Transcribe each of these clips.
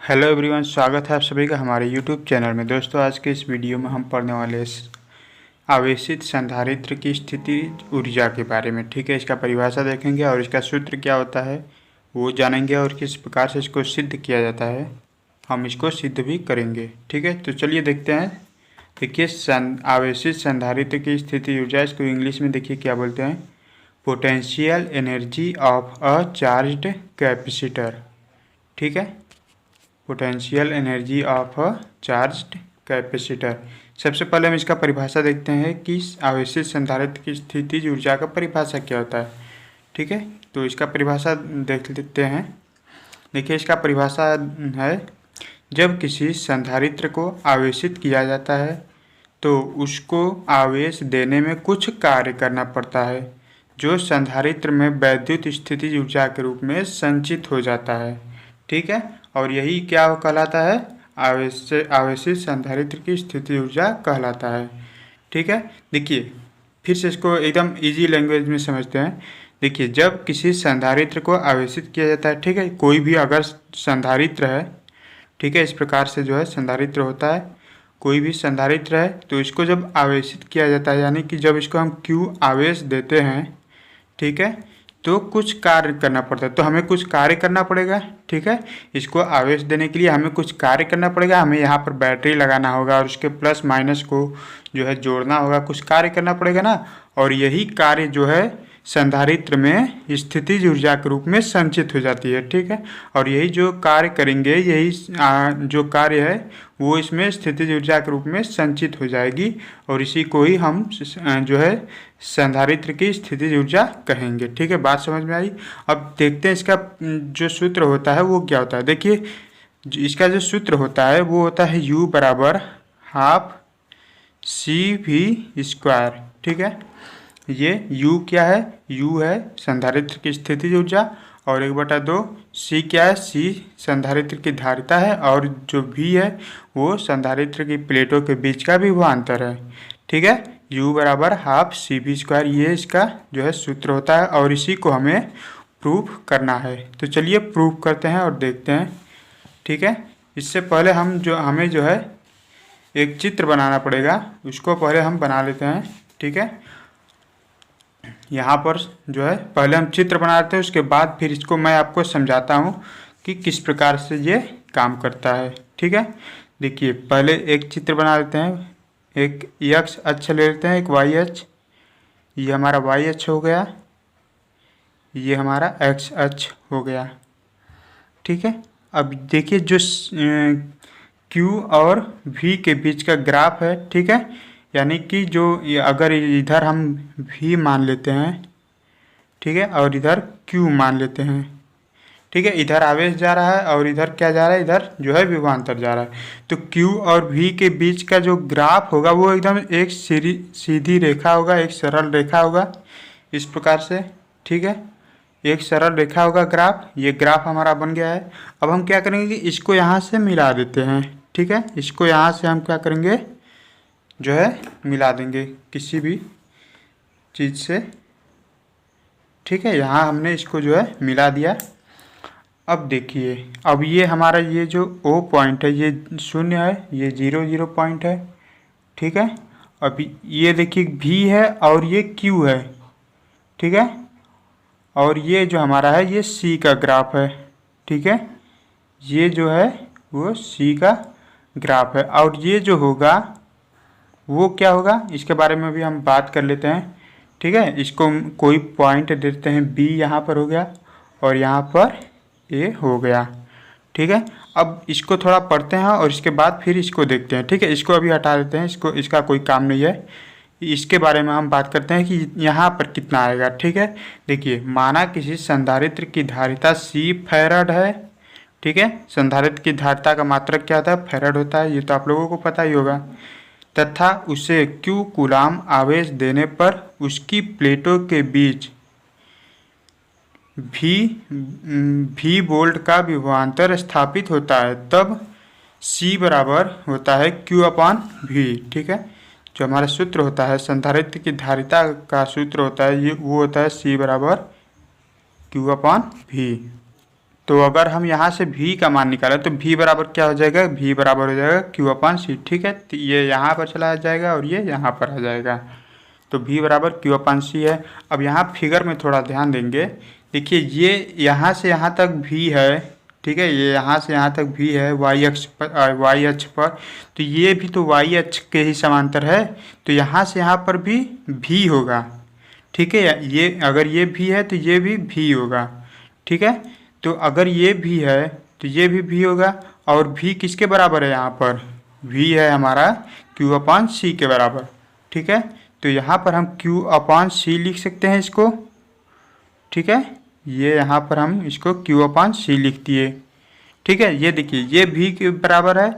Hello everyone, स्वागत है आप सभी का हमारे यूट्यूब चैनल में। दोस्तों, आज के इस वीडियो में हम पढ़ने वाले आवेशित संधारित्र की स्थिति ऊर्जा के बारे में। ठीक है, इसका परिभाषा देखेंगे और इसका सूत्र क्या होता है वो जानेंगे और किस प्रकार से इसको सिद्ध किया जाता है, हम इसको सिद्ध भी करेंगे। ठीक है, तो चलिए देखते हैं। देखिए, आवेशित संधारित्र की स्थिति ऊर्जा, इसको इंग्लिश में देखिए क्या बोलते हैं, potential energy of a charged capacitor. ठीक है, potential energy of a charged capacitor. सबसे पहले हम इसका परिभाषा देखते हैं कि आवेशित संधारित्र की स्थितिज ऊर्जा का परिभाषा क्या होता है। ठीक है, तो इसका परिभाषा देख लेते हैं। देखिए, इसका परिभाषा है, जब किसी संधारित्र को आवेशित किया जाता है तो उसको आवेश देने में कुछ कार्य करना पड़ता है जो संधारित्र में वैद्युत स्थितिज ऊर्जा के रूप में संचित हो जाता है। ठीक है, और यही क्या कहलाता है, आवेशित संधारित्र की स्थिति ऊर्जा कहलाता है। ठीक है, देखिए फिर से इसको एकदम इजी लैंग्वेज में समझते हैं। देखिए, जब किसी संधारित्र को आवेशित किया जाता है, ठीक है, कोई भी अगर संधारित्र है, ठीक है, इस प्रकार से जो है संधारित्र होता है, कोई भी संधारित्र है तो इसको जब आवेशित किया जाता है, यानी कि जब इसको हम Q आवेश देते हैं, ठीक है, तो कुछ कार्य करना पड़ता है। तो हमें कुछ कार्य करना पड़ेगा। ठीक है, इसको आवेश देने के लिए हमें कुछ कार्य करना पड़ेगा। हमें यहाँ पर बैटरी लगाना होगा और उसके प्लस माइनस को जो है जोड़ना होगा, कुछ कार्य करना पड़ेगा ना। और यही कार्य जो है संधारित्र में स्थितिज ऊर्जा के रूप में संचित हो जाती है। ठीक है, और यही जो कार्य करेंगे, यही जो कार्य है वो इसमें स्थितिज ऊर्जा के रूप में संचित हो जाएगी और इसी को ही हम जो है संधारित्र की स्थितिज ऊर्जा कहेंगे। ठीक है, बात समझ में आई। अब देखते हैं इसका जो सूत्र होता है वो क्या होता है। देखिए, इसका जो सूत्र होता है वो होता है U बराबर हाफ CV²। ठीक है, ये U क्या है, U है संधारित्र की स्थितिज ऊर्जा और 1/2 C क्या है, C संधारित्र की धारिता है और जो V है वो संधारित्र की प्लेटों के बीच का विभवांतर है। ठीक है, U बराबर हाफ CV², ये इसका जो है सूत्र होता है और इसी को हमें प्रूफ करना है। तो चलिए प्रूफ करते हैं और देखते हैं। ठीक है, इससे पहले हमें जो है एक चित्र बनाना पड़ेगा, उसको पहले हम बना लेते हैं। ठीक है, यहाँ पर जो है पहले हम चित्र बना लेते हैं, उसके बाद फिर इसको मैं आपको समझाता हूँ कि किस प्रकार से ये काम करता है। ठीक है, देखिए पहले एक चित्र बना लेते हैं। एक x अक्ष ले लेते हैं, एक y अक्ष, ये हमारा y अक्ष हो गया, ये हमारा x अक्ष हो गया। ठीक है, अब देखिए जो Q और V के बीच का ग्राफ है, ठीक है, यानी कि जो अगर इधर हम V मान लेते हैं, ठीक है, और इधर Q मान लेते हैं, ठीक है, इधर आवेश जा रहा है और इधर क्या जा रहा है, इधर जो है विभवांतर जा रहा है। तो Q और V के बीच का जो ग्राफ होगा वो एकदम एक सीधी रेखा होगा, एक सरल रेखा होगा इस प्रकार से। ठीक है, एक सरल रेखा होगा ग्राफ, ये ग्राफ हमारा बन गया है। अब हम क्या करेंगे कि इसको यहाँ से मिला देते हैं। ठीक है, इसको यहाँ से हम क्या करेंगे, जो है मिला देंगे किसी भी चीज़ से। ठीक है, यहाँ हमने इसको जो है मिला दिया। अब देखिए, अब ये हमारा ये जो O पॉइंट है ये 0 है, ये 0 पॉइंट है। ठीक है, अभी ये देखिए V है और ये Q है। ठीक है, और ये जो हमारा है ये C का ग्राफ है। ठीक है, ये जो है वो C का ग्राफ है और ये जो होगा वो क्या होगा, इसके बारे में भी हम बात कर लेते हैं। ठीक है, इसको कोई पॉइंट देते हैं, B यहाँ पर हो गया और यहाँ पर A हो गया। ठीक है, अब इसको थोड़ा पढ़ते हैं और इसके बाद फिर इसको देखते हैं। ठीक है, इसको अभी हटा देते हैं, इसका कोई काम नहीं है। इसके बारे में हम बात करते हैं कि यहाँ पर कितना आएगा। ठीक है, देखिए माना किसी संधारित्र की धारिता C फैराड है। ठीक है, संधारित्र की धारिता का मात्रक क्या होता है, फैराड होता है, ये तो आप लोगों को पता ही होगा। तथा उसे Q कूलाम आवेश देने पर उसकी प्लेटों के बीच V वोल्ट का विभवांतर स्थापित होता है, तब C बराबर होता है Q/V। ठीक है, जो हमारा सूत्र होता है संधारित्र की धारिता का सूत्र होता है, ये वो होता है C बराबर Q/V। तो अगर हम यहाँ से v का मान निकालें तो v बराबर क्या हो जाएगा, v बराबर हो जाएगा Q/C। ठीक है, तो ये यहाँ पर चला जाएगा और ये यहाँ पर आ जाएगा, तो v बराबर Q/C है। अब यहाँ फिगर में थोड़ा ध्यान देंगे, देखिए ये यहाँ से यहाँ तक v है, ठीक है, ये यहाँ से यहाँ तक v है y अक्ष पर, तो ये भी तो y अक्ष के ही समांतर है, तो यहाँ से यहाँ पर भी v होगा। ठीक है, ये अगर ये v है तो ये भी v होगा। ठीक है, तो अगर ये v है तो ये भी v होगा, और v किसके बराबर है, यहाँ पर v है हमारा Q/C के बराबर। ठीक है, तो यहाँ पर हम Q/C लिख सकते हैं इसको। ठीक है, ये यहाँ पर हम इसको Q/C लिख दिए। ठीक है, ये देखिए ये v के बराबर है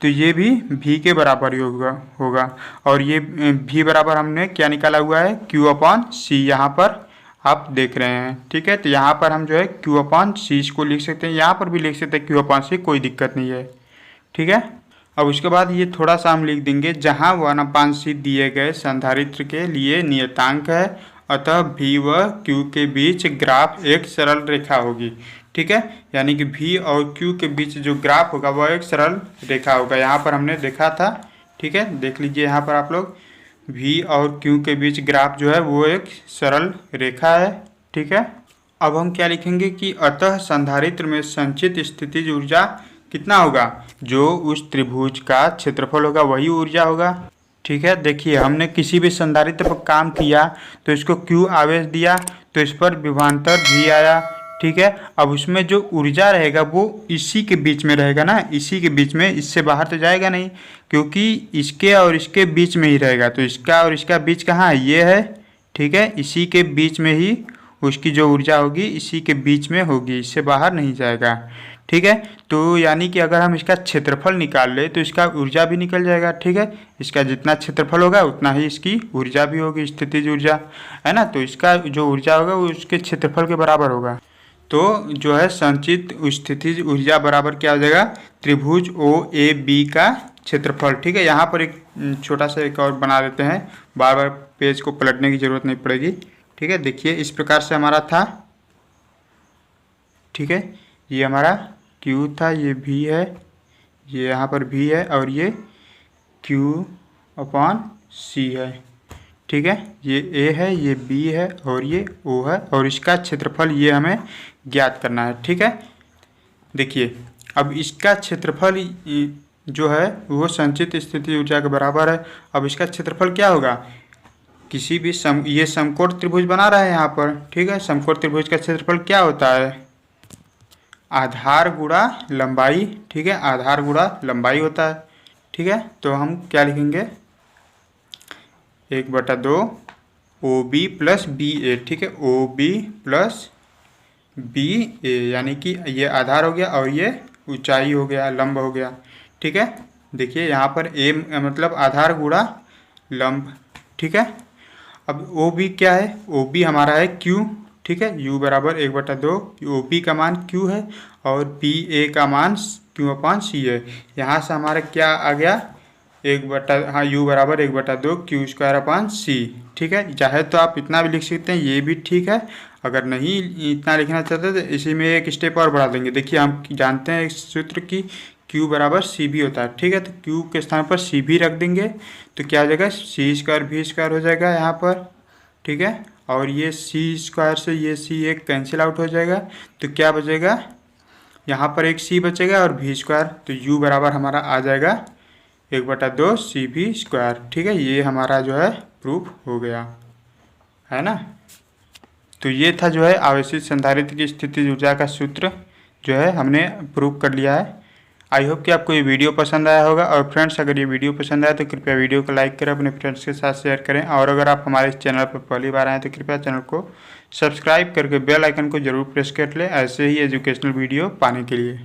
तो ये भी v के बराबर ही होगा और ये v बराबर हमने क्या निकाला हुआ है, Q/C यहाँ पर आप देख रहे हैं। ठीक है, तो यहाँ पर हम जो है Q/C इसको लिख सकते हैं, यहाँ पर भी लिख सकते हैं Q/C, कोई दिक्कत नहीं है। ठीक है, अब उसके बाद ये थोड़ा सा हम लिख देंगे, जहाँ 1/C दिए गए संधारित्र के लिए नियतांक है, अतः v व q के बीच ग्राफ एक सरल रेखा होगी। ठीक है, यानी कि v और q के बीच जो ग्राफ होगा वह एक सरल रेखा होगा, यहाँ पर हमने देखा था। ठीक है, देख लीजिए यहाँ पर आप लोग, v और q के बीच ग्राफ जो है वो एक सरल रेखा है। ठीक है, अब हम क्या लिखेंगे कि अतः संधारित्र में संचित स्थितिज ऊर्जा कितना होगा, जो उस त्रिभुज का क्षेत्रफल होगा वही ऊर्जा होगा। ठीक है, देखिए हमने किसी भी संधारित्र पर काम किया तो इसको Q आवेश दिया तो इस पर विभवांतर V आया। ठीक है, अब उसमें जो ऊर्जा रहेगा वो इसी के बीच में रहेगा ना, इसी के बीच में, इससे बाहर तो जाएगा नहीं, क्योंकि इसके और इसके बीच में ही रहेगा। तो इसका और इसका बीच कहाँ है, ये है। ठीक है, इसी के बीच में ही उसकी जो ऊर्जा होगी इसी के बीच में होगी, इससे बाहर नहीं जाएगा। ठीक है, तो यानी कि अगर हम इसका क्षेत्रफल निकाल ले तो इसका ऊर्जा भी निकल जाएगा। ठीक है, इसका जितना क्षेत्रफल होगा उतना ही इसकी ऊर्जा भी होगी, स्थितिज ऊर्जा है ना, तो इसका जो ऊर्जा होगा वो उसके क्षेत्रफल के बराबर होगा। तो जो है संचित स्थितिज ऊर्जा बराबर क्या हो जाएगा, त्रिभुज OAB का क्षेत्रफल। ठीक है, यहाँ पर एक छोटा सा एक और बना देते हैं, बार बार पेज को पलटने की ज़रूरत नहीं पड़ेगी। ठीक है, देखिए इस प्रकार से हमारा था। ठीक है, ये हमारा Q था, ये V है, ये यहाँ पर V है और ये Q/C है। ठीक है, ये A है, ये B है और ये O है, और इसका क्षेत्रफल ये हमें ज्ञात करना है। ठीक है, देखिए अब इसका क्षेत्रफल जो है वो संचित स्थिति ऊर्जा के बराबर है। अब इसका क्षेत्रफल क्या होगा, किसी भी ये समकोण त्रिभुज बना रहा है यहाँ पर। ठीक है, समकोण त्रिभुज का क्षेत्रफल क्या होता है, आधार गुणा लंबाई। ठीक है, आधार गुणा लंबाई होता है। ठीक है, तो हम क्या लिखेंगे, 1/2 OB + BA। ठीक है, OB + BA, यानी कि ये आधार हो गया और ये ऊंचाई हो गया, लंब हो गया। ठीक है, देखिए यहाँ पर A मतलब आधार गुणा लंब। ठीक है, अब OB क्या है, OB हमारा है Q। ठीक है, U बराबर 1/2, OB का मान Q है और BA का मान Q/C है। यहाँ से हमारा क्या आ गया, U बराबर 1/2 Q²/C। ठीक है, चाहे तो आप इतना भी लिख सकते हैं, ये भी ठीक है। अगर नहीं इतना लिखना चाहते तो इसी में एक स्टेप और बढ़ा देंगे। देखिए हम जानते हैं इस सूत्र की Q बराबर CB होता है। ठीक है, तो Q के स्थान पर CB रख देंगे तो क्या हो जाएगा, C²V² हो जाएगा यहाँ पर। ठीक है, और ये C² से ये C एक कैंसिल आउट हो जाएगा, तो क्या बचेगा, यहाँ पर एक C बचेगा और V², तो U बराबर हमारा आ जाएगा 1/2 CV²। ठीक है, ये हमारा जो है प्रूफ हो गया है ना। तो ये था जो है आवेशित संधारित्र की स्थितिज ऊर्जा का सूत्र जो है हमने प्रूव कर लिया है। आई होप कि आपको ये वीडियो पसंद आया होगा। और फ्रेंड्स, अगर ये वीडियो पसंद आया तो कृपया वीडियो को लाइक करें, अपने फ्रेंड्स के साथ शेयर करें, और अगर आप हमारे इस चैनल पर पहली बार आएँ तो कृपया चैनल को सब्सक्राइब करके बेल आइकन को जरूर प्रेस कर लें ऐसे ही एजुकेशनल वीडियो पाने के लिए।